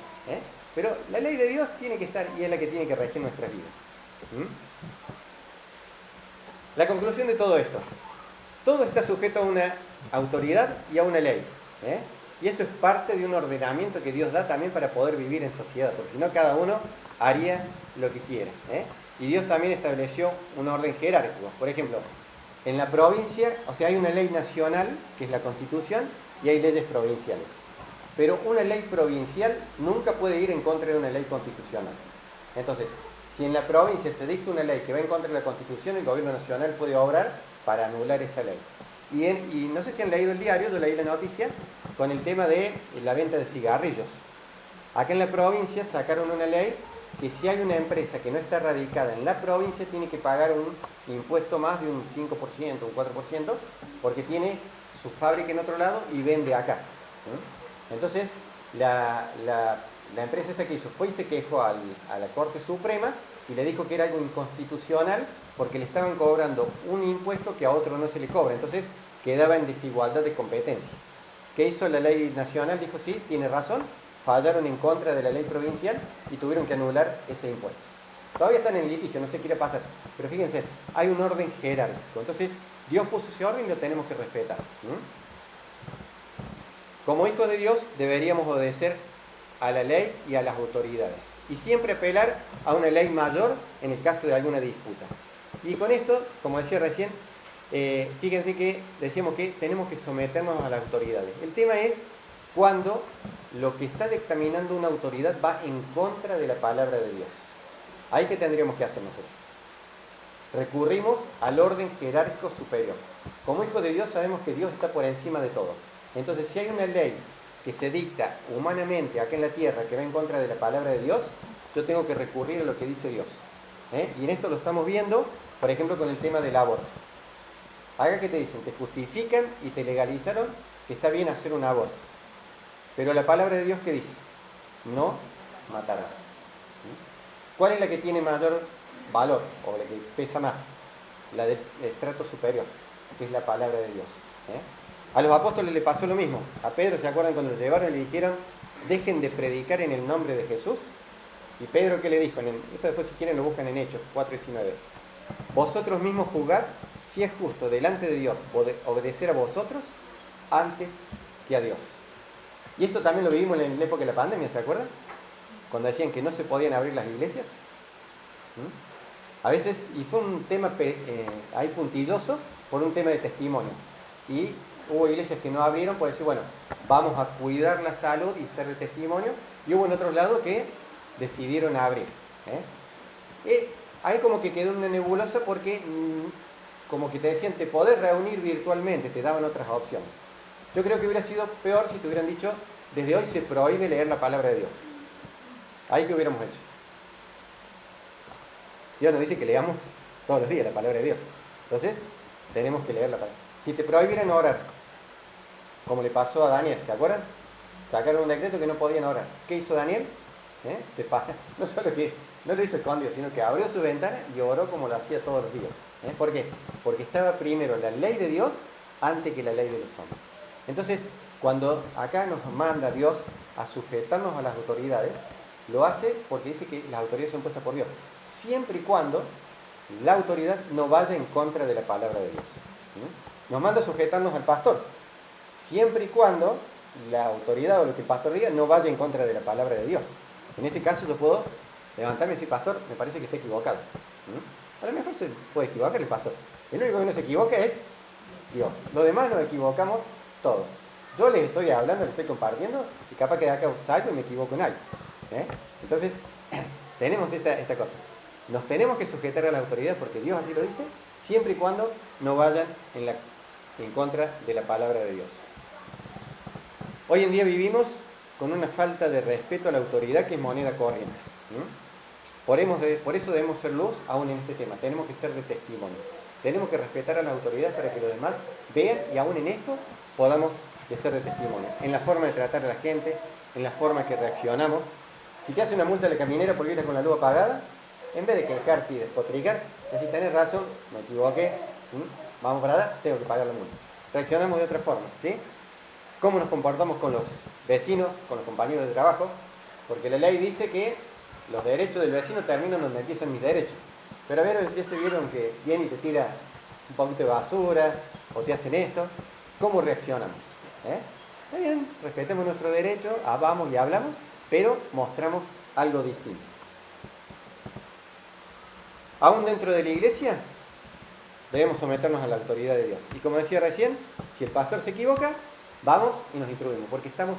Speaker 1: Pero la ley de Dios tiene que estar y es la que tiene que regir nuestras vidas. La conclusión de todo esto. Todo está sujeto a una autoridad y a una ley. Y esto es parte de un ordenamiento que Dios da también para poder vivir en sociedad, porque si no cada uno haría lo que quiera. Y Dios también estableció un orden jerárquico. Por ejemplo, en la provincia, o sea, hay una ley nacional, que es la Constitución, y hay leyes provinciales. Pero una ley provincial nunca puede ir en contra de una ley constitucional. Entonces, si en la provincia se dicta una ley que va en contra de la Constitución, el gobierno nacional puede obrar para anular esa ley. Y no sé si han leído el diario, yo leí la noticia, con el tema de la venta de cigarrillos. Acá en la provincia sacaron una ley que si hay una empresa que no está radicada en la provincia, tiene que pagar un impuesto más de un 5%, un 4%, porque tiene su fábrica en otro lado y vende acá. Entonces, la empresa esta que hizo fue y se quejó a la Corte Suprema y le dijo que era algo inconstitucional porque le estaban cobrando un impuesto que a otro no se le cobra. Entonces, quedaba en desigualdad de competencia. ¿Qué hizo la ley nacional? Dijo, sí, tiene razón, fallaron en contra de la ley provincial y tuvieron que anular ese impuesto. Todavía están en litigio, no sé qué irá a pasar, pero fíjense, hay un orden jerárquico. Entonces, Dios puso ese orden y lo tenemos que respetar. Como hijos de Dios deberíamos obedecer a la ley y a las autoridades y siempre apelar a una ley mayor en el caso de alguna disputa. Y con esto, como decía recién, fíjense que decíamos que tenemos que someternos a las autoridades. El tema es cuando lo que está dictaminando una autoridad va en contra de la palabra de Dios. ¿Ahí qué tendríamos que hacer nosotros? Recurrimos al orden jerárquico superior. Como hijos de Dios sabemos que Dios está por encima de todo. Entonces, si hay una ley que se dicta humanamente acá en la tierra que va en contra de la palabra de Dios, yo tengo que recurrir a lo que dice Dios. Y en esto lo estamos viendo, por ejemplo, con el tema del aborto. Acá que te dicen, te justifican y te legalizaron que está bien hacer un aborto. Pero la palabra de Dios, ¿qué dice? No matarás. ¿Cuál es la que tiene mayor valor o la que pesa más? La del estrato superior, que es la palabra de Dios. A los apóstoles le pasó lo mismo. A Pedro, ¿se acuerdan cuando lo llevaron y le dijeron, dejen de predicar en el nombre de Jesús? Y Pedro, ¿qué le dijo? Esto después si quieren lo buscan en Hechos 4:19. Vosotros mismos juzgad si es justo delante de Dios obedecer a vosotros antes que a Dios. Y esto también lo vivimos en la época de la pandemia, ¿se acuerdan? Cuando decían que no se podían abrir las iglesias. A veces, y fue un tema ahí puntilloso por un tema de testimonio. Y hubo iglesias que no abrieron por decir, bueno, vamos a cuidar la salud y ser de testimonio. Y hubo en otros lados que decidieron abrir. Ahí como que quedó una nebulosa porque como que te decían, te podés reunir virtualmente, te daban otras opciones. Yo creo que hubiera sido peor si te hubieran dicho, desde hoy se prohíbe leer la palabra de Dios. Ahí que hubiéramos hecho. Dios nos dice que leamos todos los días la palabra de Dios. Entonces, tenemos que leer la palabra. Si te prohibieran orar, como le pasó a Daniel, ¿se acuerdan? Sacaron un decreto que no podían orar. ¿Qué hizo Daniel? No solo que no lo hizo escondido, sino que abrió su ventana y oró como lo hacía todos los días. ¿Por qué? Porque estaba primero la ley de Dios antes que la ley de los hombres. Entonces, cuando acá nos manda Dios a sujetarnos a las autoridades, lo hace porque dice que las autoridades son puestas por Dios, siempre y cuando la autoridad no vaya en contra de la palabra de Dios. Nos manda a sujetarnos al pastor, siempre y cuando la autoridad o lo que el pastor diga no vaya en contra de la palabra de Dios. En ese caso yo puedo levantarme y decir, pastor, me parece que está equivocado. A lo mejor se puede equivocar el pastor. El único que no se equivoca es Dios. Los demás nos equivocamos todos. Yo les estoy hablando, les estoy compartiendo y capaz que de acá salgo y me equivoco en algo. Entonces, tenemos esta cosa. Nos tenemos que sujetar a la autoridad porque Dios así lo dice, siempre y cuando no vayan en contra de la palabra de Dios. Hoy en día vivimos con una falta de respeto a la autoridad que es moneda corriente. Por eso debemos ser luz aún en este tema. Tenemos que ser de testimonio. Tenemos que respetar a las autoridades para que los demás vean y aún en esto podamos ser de testimonio. En la forma de tratar a la gente, en la forma que reaccionamos. Si te hace una multa a la caminera porque estás con la luz apagada, en vez de quejarte y despotricar, decir, tenés razón, me equivoqué, vamos para allá, tengo que pagar la multa. Reaccionamos de otra forma, ¿sí? cómo nos comportamos con los vecinos, con los compañeros de trabajo, porque la ley dice que los derechos del vecino terminan donde empiezan mis derechos. Pero a ver, ya se vieron que viene y te tira un poquito de basura, o te hacen esto, ¿cómo reaccionamos? Está bien, respetemos nuestro derecho, vamos y hablamos, pero mostramos algo distinto. Aún dentro de la iglesia, debemos someternos a la autoridad de Dios. Y como decía recién, si el pastor se equivoca, vamos y nos instruimos, porque estamos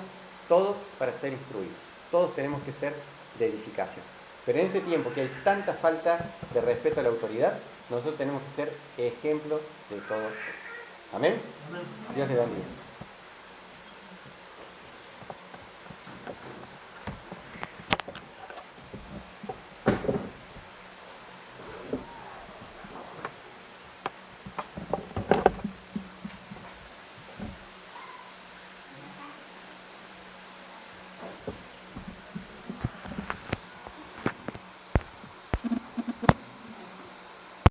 Speaker 1: todos para ser instruidos. Todos tenemos que ser de edificación. Pero en este tiempo que hay tanta falta de respeto a la autoridad, nosotros tenemos que ser ejemplo de todo. Amén.
Speaker 2: Amén.
Speaker 1: Dios le bendiga.